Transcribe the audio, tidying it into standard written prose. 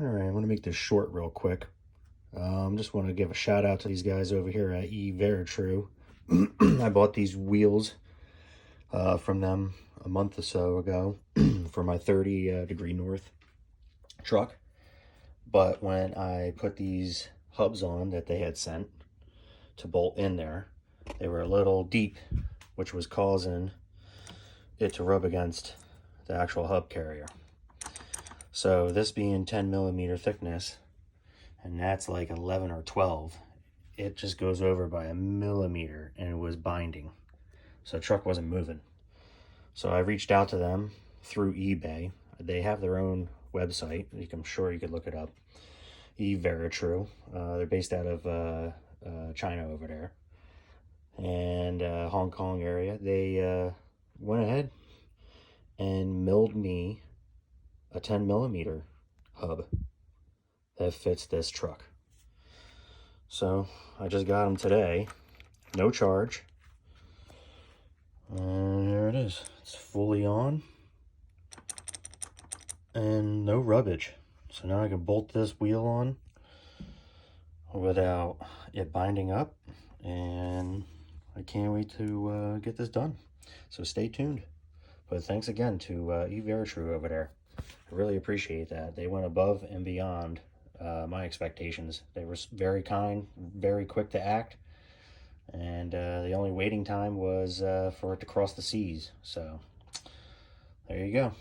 All right, I want to make this short real quick. Just want to give a shout out to these guys over here at E-Viratrue. I bought these wheels from them a month or so ago for my 30 degree north truck. But when I put these hubs on that they had sent to bolt in there, they were a little deep, which was causing it to rub against the actual hub carrier. So this being 10 millimeter thickness, and that's like 11 or 12, it just goes over by a millimeter and it was binding. So the truck wasn't moving. So I reached out to them through eBay. They have their own website. I'm sure you could look it up. E-Viratrue. They're based out of China over there. And Hong Kong area. They went ahead and milled me a 10 millimeter hub that fits this truck. So I just got them today, no charge, and there it is. It's fully on and no rubbish. So now I can bolt this wheel on without it binding up, and I can't wait to get this done. So stay tuned. But thanks again to E-Viratrue over there. I really appreciate that. They went above and beyond my expectations. They were very kind, very quick to act, and the only waiting time was for it to cross the seas. So there you go.